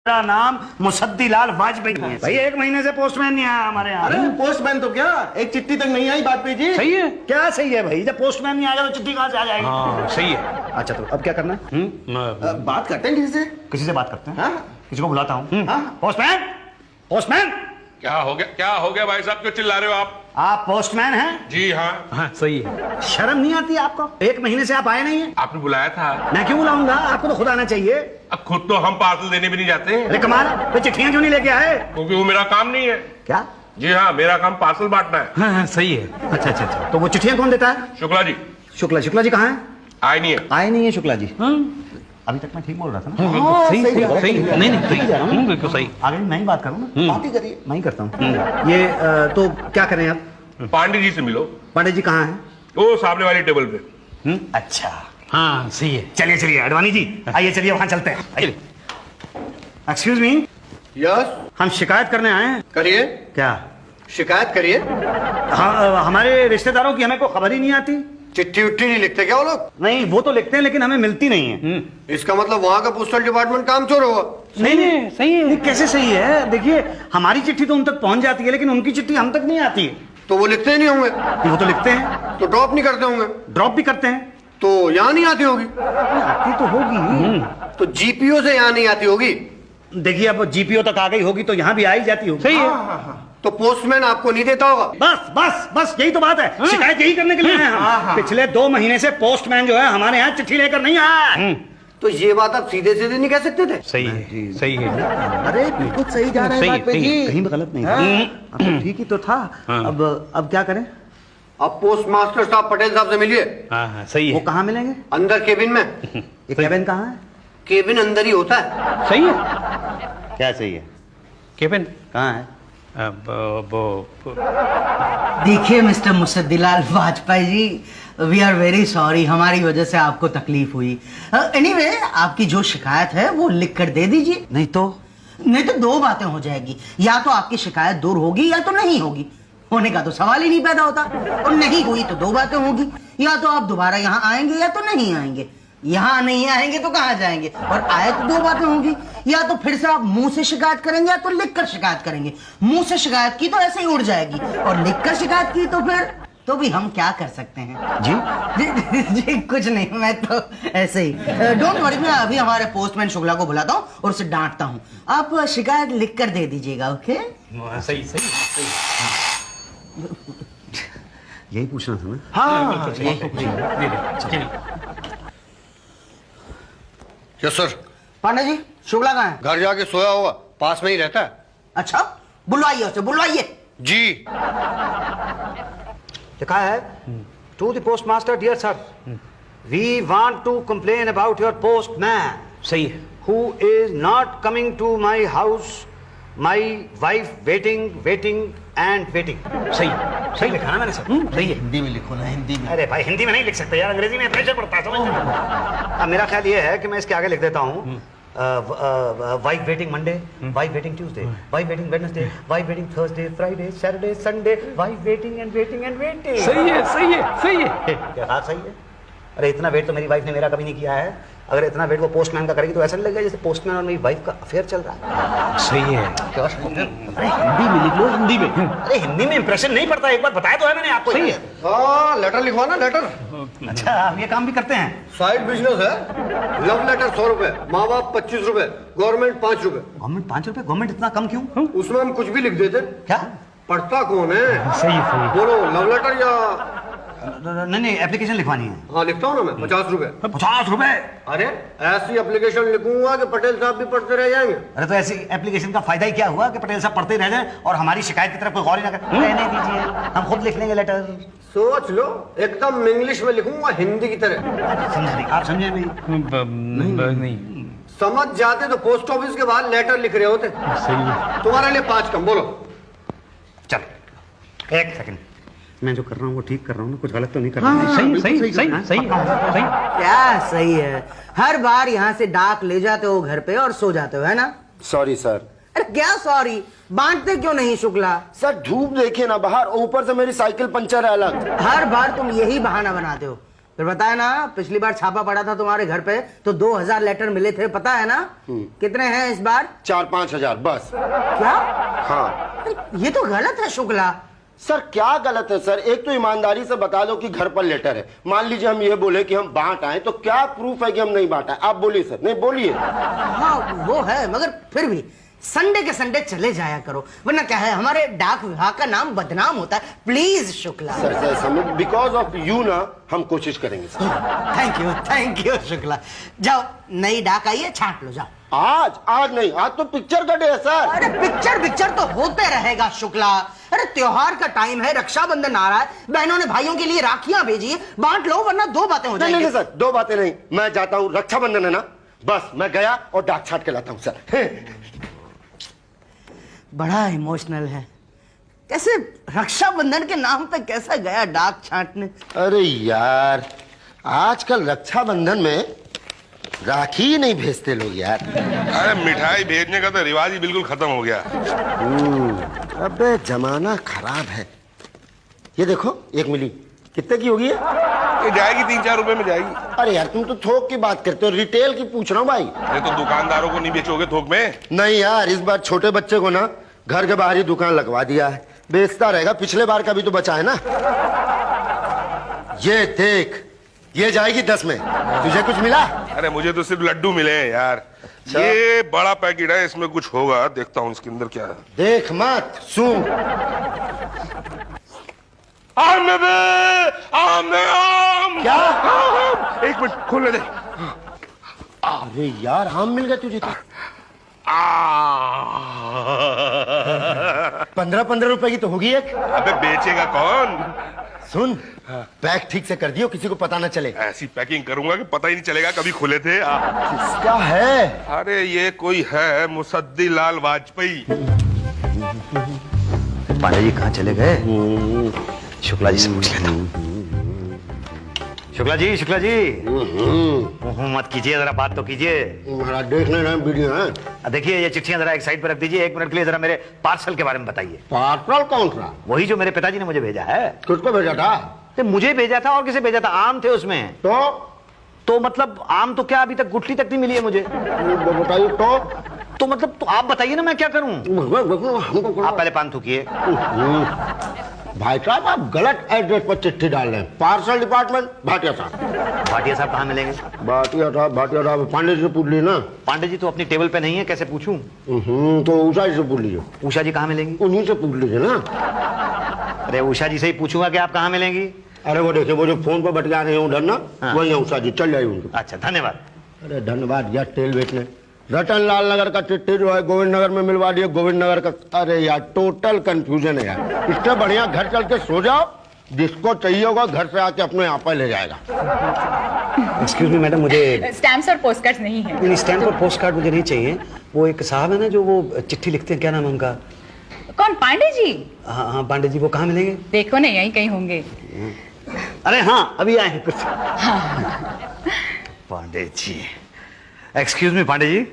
मेरा नाम मुसद्दीलाल वाजपेयी है। भाई 1 महीने से पोस्टमैन नहीं आया हमारे यहाँ। अरे पोस्टमैन तो क्या, एक चिट्ठी तक नहीं आई वाजपेयी जी। सही है। क्या सही है भाई, जब पोस्टमैन नहीं आएगा तो चिट्ठी कहाँ से आ जाएगी? हाँ सही है। अच्छा तो अब क्या करना है? बात करते हैं किसी से बात करते हैं। हाँ? किसी को बुलाता हूँ। Postman, postman. क्या हो गया भाई साहब, क्यों चिल्ला रहे हो आप पोस्टमैन हैं? जी हाँ। हाँ सही है। शर्म नहीं आती आपको? 1 महीने से आप आए नहीं है। आपने बुलाया था। मैं क्यों बुलाऊंगा, आपको तो खुद आना चाहिए। अब खुद तो हम पार्सल देने भी नहीं जाते। अरे कमाल, तो चिट्ठियां क्यों नहीं लेके आए? क्योंकि वो मेरा काम नहीं है। क्या? जी हाँ, मेरा काम पार्सल बांटना है। हाँ सही है। अच्छा, तो वो चिट्ठियां कौन देता है? शुक्ला जी। शुक्ला जी कहाँ है? आए नहीं है। आए नहीं है शुक्ला जी। अभी तक मैं ठीक बोल रहा था ना? सही नहीं बिल्कुल सही। आगे मैं ही बात करूँ ना? बात ही करिए। मैं ही करता हूँ ये। तो क्या करें आप? पांडे जी से मिलो। पांडे जी कहाँ हैं? वो सामने वाली टेबल पे। अच्छा, हाँ सही है। चलिए अडवाणी जी आइए, चलिए वहां चलते हैं। एक्सक्यूज मी, यस, हम शिकायत करने आए हैं। करिए, क्या? शिकायत करिए। हाँ, हमारे रिश्तेदारों की हमें कोई खबर ही नहीं आती। चिट्ठी उट्ठी नहीं लिखते क्या वो लोग? नहीं, वो तो लिखते हैं लेकिन हमें मिलती नहीं है। इसका मतलब वहाँ का पोस्टल डिपार्टमेंट काम चोर होगा। नहीं सही है। ये कैसे सही है? देखिए हमारी चिट्ठी तो उन तक पहुंच जाती है लेकिन उनकी चिट्ठी हम तक नहीं आती है। तो वो लिखते ही नहीं होंगे। वो तो लिखते हैं, तो ड्रॉप नहीं करते होंगे। ड्रॉप भी करते हैं। तो यहाँ नहीं आती होगी। आती तो होगी। तो जीपीओ से यहाँ नहीं आती होगी। देखिए अब जीपीओ तक आ गई होगी तो यहाँ भी आ ही जाती होगी। सही है। तो पोस्टमैन आपको नहीं देता होगा। बस यही तो बात है। शिकायत यही करने के लिए आए हैं हम। पिछले 2 महीने से पोस्टमैन जो है हमारे यहाँ चिट्ठी लेकर नहीं आया। तो ये बात आप सीधे सीधे नहीं कह सकते थे? सही है। सही है। अरे बिल्कुल सही जा रहा है वाजपेयी जी। कहीं भी गलत नहीं था। अब तो ठीक ही तो था। अब क्या करें? अब पोस्ट मास्टर साहब पटेल साहब से मिलिए। हाँ सही वो है। कहाँ मिलेंगे? अंदर केबिन में। ये केबिन कहाँ है? केबिन अंदर ही होता है। सही है। क्या सही है? केबिन कहाँ है? देखिए mister Musaddilal Vajpayee ji, we are very sorry, हमारी वजह से आपको तकलीफ हुई। एनीवे, आपकी जो शिकायत है वो लिख कर दे दीजिए। नहीं तो 2 बातें हो जाएगी, या तो आपकी शिकायत दूर होगी या तो नहीं होगी। होने का तो सवाल ही नहीं पैदा होता, और नहीं हुई तो 2 बातें होगी, या तो आप दोबारा यहाँ आएंगे या तो नहीं आएंगे। यहाँ नहीं आएंगे तो कहाँ जाएंगे, और आए तो 2 बातें होंगी, या तो फिर से आप मुंह से शिकायत करेंगे या तो लिखकर शिकायत करेंगे। मुंह से शिकायत की तो ऐसे ही उड़ जाएगी, और लिखकर शिकायत की तो फिर तो भी हम क्या कर सकते हैं जी? कुछ नहीं, मैं तो ऐसे ही। डोंट वरी, मैं अभी हमारे पोस्टमैन शुक्ला को बुलाता हूँ और उसे डांटता हूँ। आप शिकायत लिख कर दे दीजिएगा, ओके? सही सही। यही पूछना था ना? हाँ यस सर। पांडे जी, शुक्ला कहाँ है? घर जाके सोया होगा, पास में ही रहता है। अच्छा, बुलवाइए उसे, बुलवाइए। जी। लिखा है, to the postmaster, dear sir, we want to complain about your postman सही है। who is not coming to my house, my wife waiting and waiting। सही लिखा ना मैंने सर? सही है। हिंदी में लिखो ना, हिंदी में। अरे भाई हिंदी में नहीं लिख सकते यार, अंग्रेजी में प्रेशर पड़ता है, समझ रहे? अब मेरा ख्याल ये है कि मैं इसके आगे लिख देता हूँ, wife waiting Monday, wife waiting Tuesday, wife waiting Wednesday, wife waiting Thursday, Friday, Saturday, Sunday, wife waiting and waiting. सही है। क्या बात सही है? अरे इतना वेट तो मेरी वाइफ ने मेरा कभी नहीं किया है। अगर इतना वेट वो पोस्टमैन का करेगी तो ऐसा नहीं लगेगा जैसे पोस्टमैन और मेरी वाइफ का अफेयर चल रहा है। सही है। क्या? अरे हिंदी में लिख लो, हिंदी में। अरे हिंदी में इंप्रेशन नहीं पड़ता, एक बार बताया तो है मैंने आपको। सही है। हाँ, लेटर लिखवाना, लेटर। अच्छा, आप ये काम भी करते हैं? साइड बिजनेस है। लव लेटर 100 रुपए, माँ बाप 25 रुपए, गवर्नमेंट 5 रुपए। गवर्नमेंट 5 रुपए? गवर्नमेंट इतना कम क्यों? उसमें हम कुछ भी लिख देते। क्या? पढ़ता कौन है? सही। बोलो, लव लेटर या? नहीं, एप्लीकेशन लिखवानी है। हाँ लिखता हूँ ना मैं, 50 रुपए। 50 रुपए? अरे ऐसी एप्लीकेशन लिखूंगा कि पटेल साहब भी पढ़ते रह जाएंगे। अरे तो ऐसी एप्लीकेशन का फायदा ही क्या हुआ कि पटेल साहब पढ़ते ही रह जाए और हमारी शिकायत की तरफ कोई गौर ही ना करे? रहने दीजिए, हम खुद लिख लेंगे लेटर। सोच लो, एकदम इंग्लिश में लिखूंगा, हिंदी की तरह। समझ नहीं, आप समझे नहीं समझ जाते तो पोस्ट ऑफिस के बाहर लेटर लिख रहे होते। सही है। तुम्हारे लिए 5 कम। बोलो। चलो 1 सेकंड, मैं जो कर रहा हूँ वो ठीक कर रहा हूँ ना? कुछ गलत तो नहीं कर रहा हूँ? सही। क्या सही है? हर बार यहाँ से डाक ले जाते हो घर पे और सो जाते हो, है ना? Sorry sir. अरे क्या सॉरी, बांटते क्यों नहीं शुक्ला? सर धूप देखिए ना बाहर, ऊपर से मेरी साइकिल पंचर है अलग। हर बार तुम यही बहाना बनाते हो। फिर बताया ना, पिछली बार छापा पड़ा था तुम्हारे घर पे तो 2000 लेटर मिले थे, पता है ना? कितने हैं इस बार? 4-5 हजार बस। क्या? हाँ ये तो गलत है शुक्ला। सर, क्या गलत है सर? एक तो ईमानदारी से बता दो कि घर पर लेटर है। मान लीजिए हम ये बोले कि हम बांट आए, तो क्या प्रूफ है कि हम नहीं बांटा? आप बोलिए सर। नहीं बोलिए। हाँ वो है, मगर फिर भी संडे के संडे चले जाया करो, वरना क्या है, हमारे डाक विभाग का नाम बदनाम होता है। प्लीज शुक्ला। सर समझ, बिकॉज ऑफ यू ना हम कोशिश करेंगे सर। Thank you Shukla. जाओ, नई डाक आई है, छांट लो, जाओ। आज नहीं, आज तो पिक्चर का डे है सर। अरे पिक्चर तो होते रहेगा शुक्ला। अरे त्योहार का टाइम है, रक्षाबंधन आ रहा है, बहनों ने भाइयों के लिए राखियां भेजी है, बांट लो, वरना दो बातें हो जाएंगी। नहीं सर, दो बातें नहीं। मैं जाता हूँ, रक्षाबंधन है ना, बस मैं गया और डाक छाट के लाता हूँ सर। बड़ा इमोशनल है, कैसे रक्षाबंधन के नाम पे कैसा गया डाक छांटने। अरे यार, आजकल रक्षाबंधन में राखी ही नहीं भेजते लोग यार। अरे मिठाई भेजने का तो रिवाज ही बिल्कुल खत्म हो गया। अबे जमाना खराब है। ये देखो, 1 मिली कितने की होगी? ये जाएगी 3-4 रुपए में जाएगी। अरे यार, तुम तो थोक की बात करते हो, रिटेल की पूछ रहा हूँ भाई। ये तो दुकानदारों को नहीं बेचोगे थोक में? नहीं यार, इस बार छोटे बच्चे को ना घर के बाहर ही दुकान लगवा दिया है, बेचता रहेगा। पिछले बार का भी तो बचा है ना। ये देख, ये जाएगी 10 में। तुझे कुछ मिला? अरे मुझे तो सिर्फ लड्डू मिले हैं यार। ये बड़ा पैकेट है, इसमें कुछ होगा, देखता हूँ इसके अंदर क्या है। देख मत, सुन। आम में आम में आम। क्या? आम। 1 मिनट खोलने दे। अरे यार, आम मिल गए तुझे तो। 15-15 रुपए की तो होगी एक। अबे बेचेगा कौन? सुन, पैक ठीक से कर दियो, किसी को पता ना चले। ऐसी पैकिंग करूंगा कि पता ही नहीं चलेगा कभी खुले थे। किसका है? अरे ये कोई है, मुसद्दी लाल वाजपेयी। पांडे जी कहाँ चले गए? शुक्ला जी से पूछ लेता हूँ। शुक्ला जी मत कीजिए, जरा बात तो कीजिए। महाराज देख ले रहे हैं वीडियो है। देखिए, ये चिट्ठियां जरा एक साइड पर रख दीजिए, 1 मिनट के लिए जरा मेरे पार्सल के बारे में बताइए। पार्सल कौन सा? वही जो मेरे पिताजी ने मुझे भेजा है। किसको भेजा था? तो मुझे भेजा था, और किसे भेजा था? आम थे उसमें। तो मतलब आम तो क्या, अभी तक गुठली तक नहीं मिली है मुझे। बताइए तो मतलब तो आप बताइए ना, मैं क्या करूं? आप पहले पान थूकिए। भाई साहब, आप गलत एड्रेस पर चिट्ठी डाल रहे हैं। पार्सल डिपार्टमेंट, भाटिया साहब। भाटिया साहब कहाँ मिलेंगे? भाटिया साहब पांडे जी से पूछ ली ना। पांडे जी तो अपनी टेबल पे नहीं है, कैसे पूछूं? तो उषा जी से पूछ लीजिए। उषा जी कहाँ मिलेंगी? उन्हीं से पूछ लीजिए ना। अरे उषा जी से ही पूछूंगा कि आप कहाँ मिलेंगी। अरे वो देखिए, वो जो फोन पर बतिया रहे हैं उधर ना, वही है उषा जी, चल जाइए उनके। अच्छा, धन्यवाद। अरे धन्यवाद यार, तेल बेचने। रतन लाल नगर का चिट्ठी जो है गोविंद नगर में मिलवा दिए, गोविंद नगर का। अरे यार, टोटल कंफ्यूजन है यार। इससे बढ़िया घर चल के सो जाओ, जिसको चाहिए होगा घर से आके अपने यहाँ पर ले जाएगा। एक्सक्यूज मी मैडम, मुझे स्टैम्प्स और पोस्ट कार्ड नहीं है। स्टैम्प और पोस्ट कार्ड मुझे नहीं चाहिए। वो एक साहब है ना जो वो चिट्ठी लिखते हैं, क्या नाम है उनका? कौन? पांडे जी? हाँ पांडे जी, वो कहाँ मिलेंगे? देखो ना, यहीं कहीं होंगे। अरे हाँ, अभी आए कुछ। पांडे जी, एक्सक्यूज मी पांडे जी,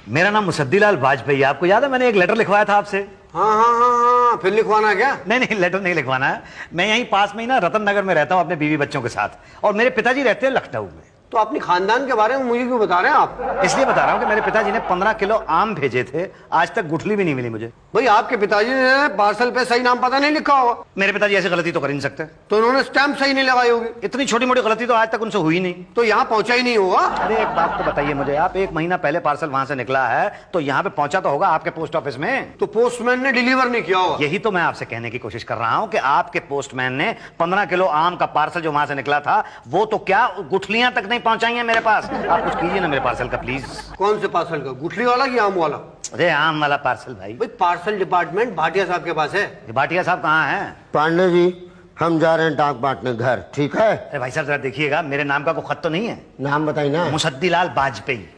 मेरा नाम मुसद्दी लाल वाजपेयी। आपको याद है, मैंने एक लेटर लिखवाया था आपसे। हाँ, फिर लिखवाना है क्या? नहीं, लेटर नहीं लिखवाना है। मैं यहीं पास में ही ना रतन नगर में रहता हूँ अपने बीवी बच्चों के साथ, और मेरे पिताजी रहते हैं लखनऊ में। तो अपने खानदान के बारे में मुझे क्यों बता रहे हैं आप? इसलिए बता रहा हूँ कि मेरे पिताजी ने 15 किलो आम भेजे थे, आज तक गुठली भी नहीं मिली मुझे। भाई, आपके पिताजी ने पार्सल पे सही नाम पता नहीं लिखा होगा। मेरे पिताजी ऐसी गलती तो कर ही नहीं सकते। तो उन्होंने स्टैम्प सही नहीं लगाई होगी। इतनी छोटी मोटी गलती तो आज तक उनसे हुई नहीं। तो यहाँ पहुंचा ही नहीं होगा। अरे एक बात तो बताइए मुझे, आप 1 महीना पहले पार्सल वहां से निकला है तो यहाँ पे पहुंचा तो होगा आपके पोस्ट ऑफिस में। तो पोस्टमैन ने डिलीवर नहीं किया होगा। यही तो मैं आपसे कहने की कोशिश कर रहा हूँ कि आपके पोस्टमैन ने 15 किलो आम का पार्सल जो वहां से निकला था, वो तो क्या गुठलियां तक नहीं पहुंचाई है मेरे पास। आप कुछ कीजिए ना मेरे पार्सल का प्लीज। कौन से पार्सल का? गुठली वाला कि आम वाला? अरे आम वाला पार्सल भाई। भाई, पार्सल डिपार्टमेंट भाटिया साहब के पास है। भाटिया साहब कहाँ हैं? पांडे जी, हम जा रहे हैं डाक बांटने घर, ठीक है? अरे भाई साहब, जरा देखिएगा, मेरे नाम का कोई खत तो नहीं है? नाम बताइए ना। मुसद्दी लाल वाजपेयी।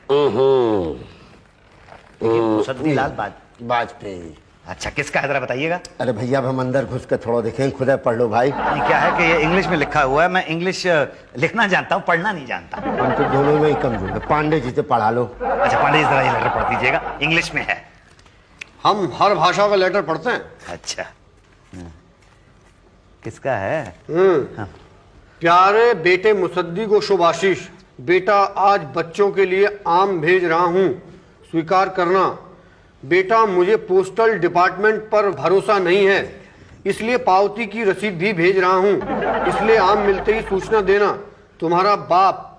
मुसद्दी लाल वाजपेयी। अच्छा, किसका है जरा बताइएगा। अरे भैया, अब हम अंदर घुस के थोड़ा देखें, खुद पढ़ लो भाई। ये क्या है कि ये इंग्लिश में लिखा हुआ है, मैं इंग्लिश लिखना जानता हूँ, पढ़ना नहीं जानता। हम तो दोनों में ही कमजोर है। पांडे जी से पढ़ा लो। अच्छा पांडे जी, जरा ये लेटर पढ़ दीजिएगा, इंग्लिश में है। हम हर भाषा का लेटर पढ़ते हैं। अच्छा, किसका है? हाँ। प्यारे बेटे मुसद्दी को शुभ आशीष। बेटा आज बच्चों के लिए आम भेज रहा हूं, स्वीकार करना। बेटा मुझे पोस्टल डिपार्टमेंट पर भरोसा नहीं है, इसलिए पावती की रसीद भी भेज रहा हूं, इसलिए आम मिलते ही सूचना देना। तुम्हारा बाप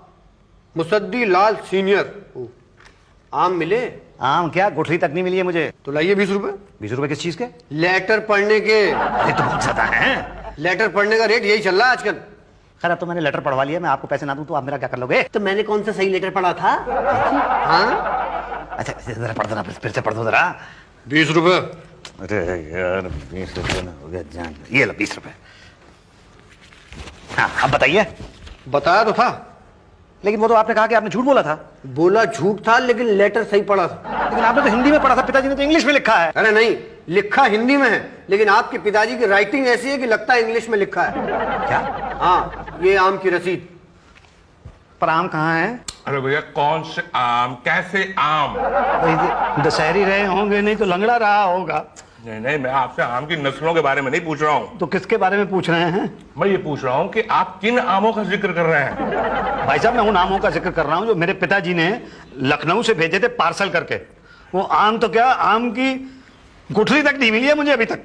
मुसद्दी लाल सीनियर। आम मिले? आम क्या, गुठली तक नहीं मिली है मुझे। तो लाइए 20 रुपए। 20 रुपए किस चीज के? लेटर पढ़ने के। अरे तो बहुत ज्यादा है। लेटर पढ़ने का रेट यही चल रहा है आजकल। खैर अब तो मैंने लेटर पढ़वा लिया, मैं आपको पैसे ना दूं तो आप मेरा क्या कर लोगे? तो मैंने कौन सा सही लेटर पढ़ा था? हाँ? अच्छा जरा पढ़ देना, फिर से पढ़ दो जरा। 20 रुपए। अरे यार 20 रुपए हो गया जान। ये लो 20 रुपए। हाँ अब बताइए। बताया तो था, लेकिन वो तो आपने कहा कि आपने झूठ बोला था। बोला झूठ था लेकिन लेटर सही पढ़ा था। लेकिन आपने तो हिंदी में पढ़ा था, पिताजी ने तो इंग्लिश में लिखा है। अरे नहीं, लिखा हिंदी में है, लेकिन आपके पिताजी की राइटिंग ऐसी है कि लगता है इंग्लिश में लिखा है। क्या? हाँ, ये आम की रसीद। पर आम कहाँ है? अरे भैया कौन से आम, कैसे आम? दशहरी रहे होंगे, नहीं तो लंगड़ा रहा होगा। नहीं नहीं, मैं आपसे आम की नस्लों के बारे में नहीं पूछ रहा हूँ। तो किसके बारे में पूछ रहे हैं? मैं ये पूछ रहा हूँ कि आप किन आमों का जिक्र कर रहे हैं? भाई साहब मैं उन आमों का जिक्र कर रहा हूँ जो मेरे पिताजी ने लखनऊ से भेजे थे पार्सल करके। वो आम तो क्या, आम की गुठली तक नहीं मिली है मुझे अभी तक।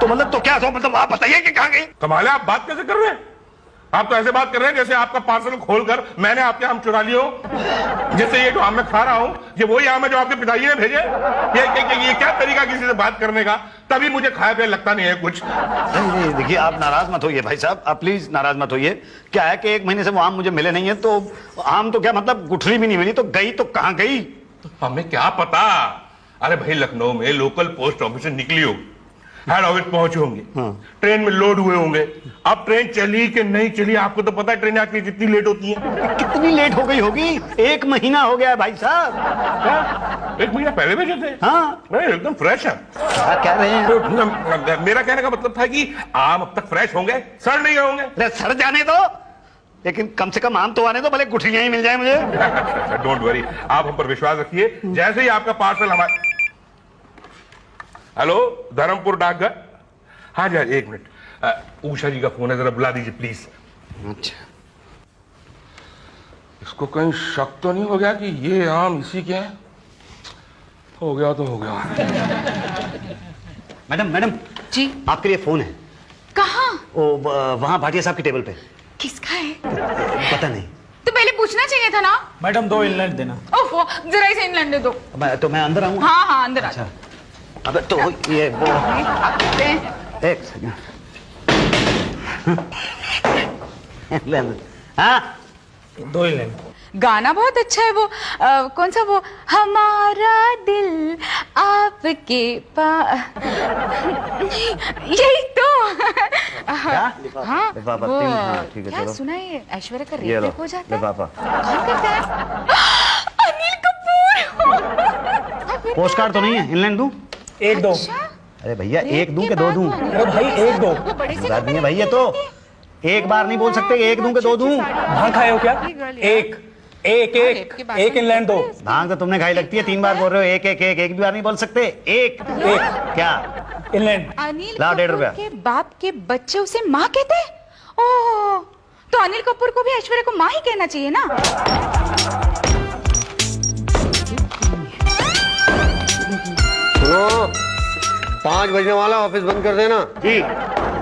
तो मतलब तो क्या, तो मतलब आप बताइए कि कहाँ गई? कमाल है, आप बात कैसे कर रहे हैं? आप तो ऐसे बात कर रहे हैं जैसे आपका पार्सल खोलकर मैंने आपके आम चुरा लिए हो। जैसे ये जो आम मैं खा रहा हूँ ये वही आम है जो आपके पिताजी ने भेजे। ये क्या तरीका किसी से बात करने का? तभी मुझे खाया पिया लगता नहीं है कुछ। नहीं देखिए आप नाराज मत होइए भाई साहब, आप प्लीज नाराज मत होइए। क्या है कि 1 महीने से वो आम मुझे मिले नहीं है, तो आम तो क्या मतलब गुठली भी नहीं मिली, तो गई तो कहाँ गई? हमें क्या पता। अरे भाई लखनऊ में लोकल पोस्ट ऑफिस से निकली हो, हेड ऑफिस पहुंचे होंगे, ट्रेन में लोड हुए होंगे। अब ट्रेन चली कि नहीं चली आपको तो पता है, ट्रेन आती कितनी लेट होती है। कितनी लेट हो गई होगी? 1 महीना हो गया है भाई साहब। क्या? 1 महीना पहले भेजे थे? हाँ नहीं एकदम फ्रेश है। क्या कह रहे हैं? तो मेरा कहने का मतलब था कि आम अब तक फ्रेश होंगे, सड़ नहीं गए होंगे। अरे सड़ जाने दो, लेकिन कम से कम आम तो आने दो, भले गुठलियां ही मिल जाए मुझे। डोंट वरी, आप हम पर विश्वास रखिए। जैसे ही आपका पार्सल हमारे। हेलो धर्मपुर डाकघर। हाँ जी 1 मिनट, उषा जी का फोन है, जरा बुला दीजिए प्लीज। अच्छा इसको कहीं शक तो नहीं हो गया कि ये आम इसी के हैं? हो गया तो हो गया। मैडम मैडम जी आपके लिए फोन है। कहाँ? वहां भाटिया साहब की टेबल पे। किसका है? पता नहीं। तो पहले पूछना चाहिए था ना। मैडम 2 इनलेट देना। ओफो, जरा इसे इंग्लैंड दे दो। तो मैं अंदर आऊँ? हाँ हाँ अंदर आ अच्छा अब तो ये वो एक सेकंड। हाँ 2 इनलेट। गाना बहुत अच्छा है वो। कौन सा वो, हमारा दिल आपके पास, यही तो। हाँ लिफाफा, वो ठीक है क्या चलो। सुना है ऐश्वर्या का ये लो रेप हो जाता है? लिफाफा। कौन करता है? अनिल कपूर। पोस्ट कार्ड तो नहीं है, इनलैंड दूं? 1 2। अच्छा, अरे भैया रेप 1 दूं के के 2 बाद दूं? वो अनिल अरे भाई, कपूर 1 2। वो बड़े से मजाक नहीं है घर में भैया, तो एक बार नहीं बोल सकते 1 दूं के 2 दूं? भांग खाए हो क्या? एक इनलैंड दो। भांग तो तुमने खाई लगती है, 3 बार बोल रहे हो एक भी बार नहीं बोल सकते। एक क्या इनलैंड। अनिल लाओ 1.5 रुपया। कपूर के बाप के बच्चे उसे माँ कहते हैं? ओह, तो अनिल कपूर को भी ऐश्वर्या को माँ ही कहना चाहिए ना। सुनो, 5 बजने वाला, ऑफिस बंद कर देना। जी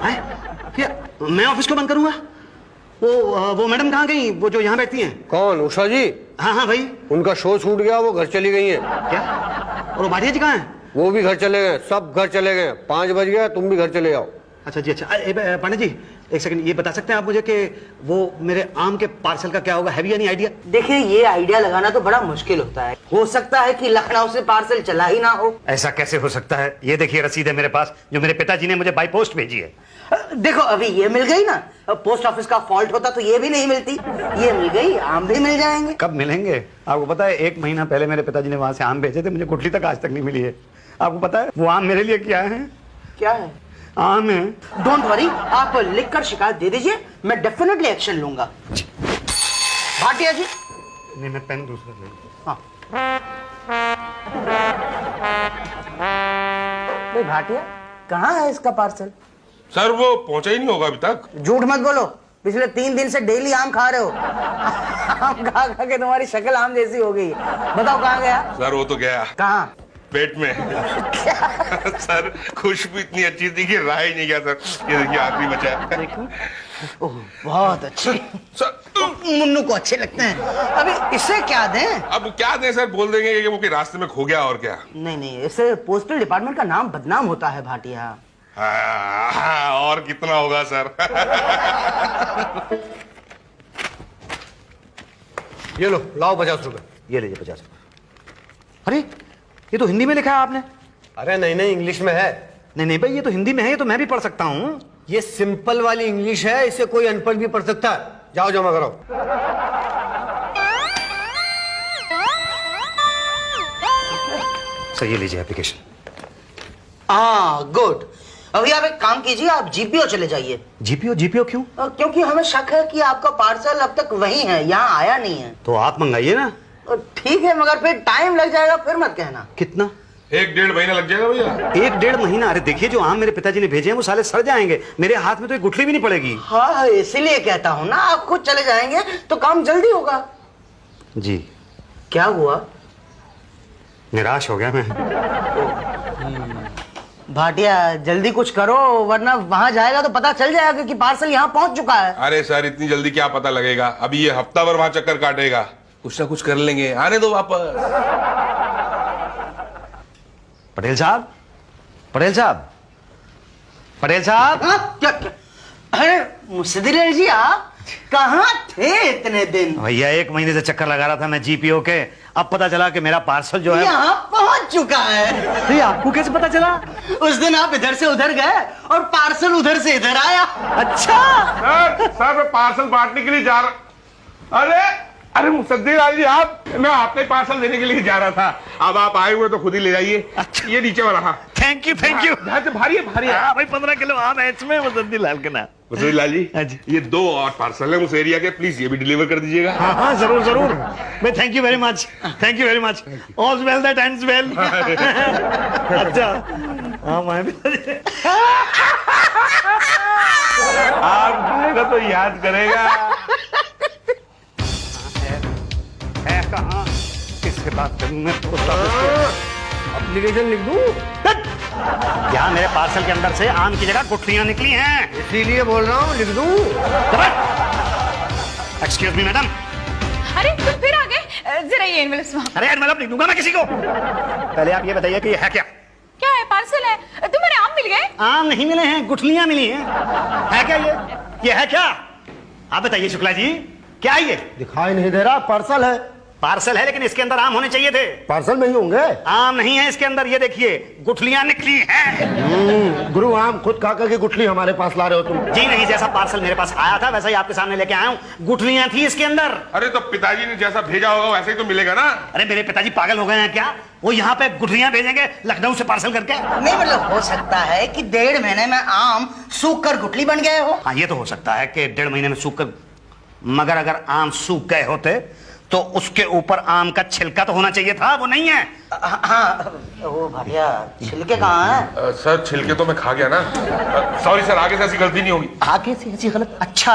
हैं? क्या मैं ऑफिस को बंद करूंगा? वो मैडम कहाँ गई, वो जो यहाँ बैठती हैं? कौन? उषा जी? हाँ भाई। उनका शो छूट गया, वो घर चली गई हैं। क्या? और वो भाटिया जी कहाँ हैं? वो भी घर चले गए, सब घर चले गए। 5 बज गया, तुम भी घर चले जाओ। अच्छा जी अच्छा। पांडे जी 1 सेकंड, ये बता सकते हैं आप मुझे कि वो मेरे आम के पार्सल का क्या होगा? Have you any idea? देखिए ये आइडिया लगाना तो बड़ा मुश्किल होता है। हो सकता है कि लखनऊ से पार्सल चला ही ना हो। ऐसा कैसे हो सकता है? ये देखिए रसीद है मेरे पास जो मेरे पिताजी ने मुझे बाई पोस्ट भेजी है। देखो अभी ये मिल गई ना, पोस्ट ऑफिस का फॉल्ट होता तो ये भी नहीं मिलती। ये मिल गई, आम भी मिल जाएंगे। कब मिलेंगे? आपको पता है 1 महीना पहले मेरे पिताजी ने वहां से आम भेजे थे, मुझे गुठली तक आज तक नहीं मिली है। आपको पता है वो आम मेरे लिए क्या है? क्या है? आम है। डोंट वरी, आप लिखकर शिकायत दे दीजिए, मैं डेफिनेटली एक्शन लूंगा। भाटिया जी। नहीं मैं पेन दूसरा ले लूं। हाँ भाई भाटिया, कहाँ है इसका पार्सल? सर वो पहुंचा ही नहीं होगा अभी तक। झूठ मत बोलो, पिछले 3 दिन से डेली आम खा रहे हो। आम खा खा के तुम्हारी शक्ल आम जैसी हो गई है। बताओ कहाँ गया? सर वो तो गया कहाँ? पेट में। सर खुशबू इतनी अच्छी थी कि रहा ही नहीं गया सर। ये देखिए आखिरी बचा है। ओह बहुत अच्छे। सर मुन्नू को अच्छे लगते हैं। अभी इसे क्या दें? अब क्या दें सर, बोल देंगे कि वो कि रास्ते में खो गया और क्या। नहीं नहीं, इससे पोस्टल डिपार्टमेंट का नाम बदनाम होता है भाटिया। और कितना होगा सर। ये लो, लाओ 50 रुपए। ये लीजिए 50। अरे ये तो हिंदी में लिखा है आपने। अरे नहीं नहीं, इंग्लिश में है। नहीं नहीं भाई, ये तो हिंदी में है, ये तो मैं भी पढ़ सकता हूँ। ये सिंपल वाली इंग्लिश है, इसे कोई अनपढ़ भी पढ़ सकता है। जाओ जमा करो। सर ये लीजिए एप्लीकेशन। हाँ गुड। अभी आप एक काम कीजिए, आप जीपीओ चले जाइए। जीपीओ? जीपीओ क्यों? क्योंकि हमें शक है कि आपका पार्सल अब तक वहीं है, यहाँ आया नहीं है। तो आप मंगाइए ना। ठीक है, मगर फिर टाइम लग जाएगा, फिर मत कहना। कितना? 1-1.5 महीना लग जाएगा भैया। 1-1.5 महीना? अरे देखिए, जो आम मेरे पिताजी ने भेजे हैं वो साले सड़ जाएंगे। मेरे हाथ में तो एक गुठली भी नहीं पड़ेगी। हाँ इसीलिए कहता हूँ ना, आप खुद चले जाएंगे तो काम जल्दी होगा। जी। क्या हुआ? निराश हो गया मैं। भाटिया जल्दी कुछ करो, वरना वहां जाएगा तो पता चल जाएगा कि पार्सल यहाँ पहुंच चुका है। अरे सर इतनी जल्दी क्या पता लगेगा, अभी ये हफ्ता भर वहां चक्कर काटेगा। कुछ ना कुछ कर लेंगे, आने दो वापस। पटेल साहब, पटेल साहब, पटेल साहब। हाँ? क्या? अरे मुसद्दिर जी, आप कहाँ थे इतने दिन? भैया 1 महीने से चक्कर लगा रहा था मैं जीपीओ के। अब पता चला कि मेरा पार्सल जो है यहाँ पहुंच चुका है। तो आपको कैसे पता चला? उस दिन आप इधर से उधर गए और पार्सल उधर से इधर आया। अच्छा। सर मैं पार्सल बांटने के लिए जा रहा। अरे मुसद्दिर जी, आप, मैं आपने पार्सल देने के लिए जा रहा था। अब आप आए हुए तो खुद ही ले जाइए। अच्छा। ये नीचे वाला। हाँ थैंक यू, थैंक यू। भारी है भाई। 15 किलो आम है इसमें मुसद्दिर लाल के नाम। मुसद्दिर लाल जी, हाँ जी। ये 2 और पार्सल है उस एरिया के, प्लीज ये भी डिलीवर कर दीजिएगा। हाँ हाँ जरूर जरूर। मैं thank you very much, thank you very much. All well that ends well. अच्छा आम आए आप खाएगा तो याद करेगा। है कहाँ? किससे बात करूं मैं? एप्लीकेशन लिख दूं? क्या मेरे पार्सल के अंदर से आम की जगह गुठलियां निकली हैं? इसीलिए बोल रहा हूँ, लिख दूं? Excuse me madam. अरे तुम फिर आ गए, जरा ये एनवेलप्स वहाँ। अरे एनवेलप लिख दूंगा मैं किसी को। पहले आप ये बताइए कि ये है क्या? क्या है? पार्सल है। तुम्हारे आम मिल गए? आम नहीं मिले हैं, गुठलियां मिली हैं। है क्या ये है क्या? आप बताइए शुक्ला जी, क्या है ये? दिखाई नहीं दे रहा, पार्सल है। पार्सल है लेकिन इसके अंदर आम होने चाहिए थे। पार्सल में ही होंगे। आम नहीं है इसके अंदर, ये देखिए गुठलियां निकली हैं। गुरु आम खुद खा कर के गुठली हमारे पास ला रहे हो तुम? जी नहीं, जैसा पार्सल मेरे पास आया था वैसा ही आपके सामने लेके आया हूँ। गुठलियां थी इसके अंदर। अरे तो पिताजी ने जैसा भेजा होगा वैसे ही तो मिलेगा ना। अरे मेरे पिताजी पागल हो गए हैं क्या? वो यहाँ पे गुठलियां भेजेंगे लखनऊ से पार्सल करके? नहीं मतलब हो सकता है कि 1.5 महीने में आम सूख कर गुठली बन गए हो। हाँ ये तो हो सकता है कि 1.5 महीने में सूख कर, मगर अगर आम सूख गए होते तो उसके ऊपर आम का छिलका तो होना चाहिए था, वो नहीं है। हाँ वो भाटिया छिलके कहाँ है? सर छिलके तो मैं खा गया ना। सॉरी सर, आगे से ऐसी गलती नहीं होगी। आगे से ऐसी गलत? अच्छा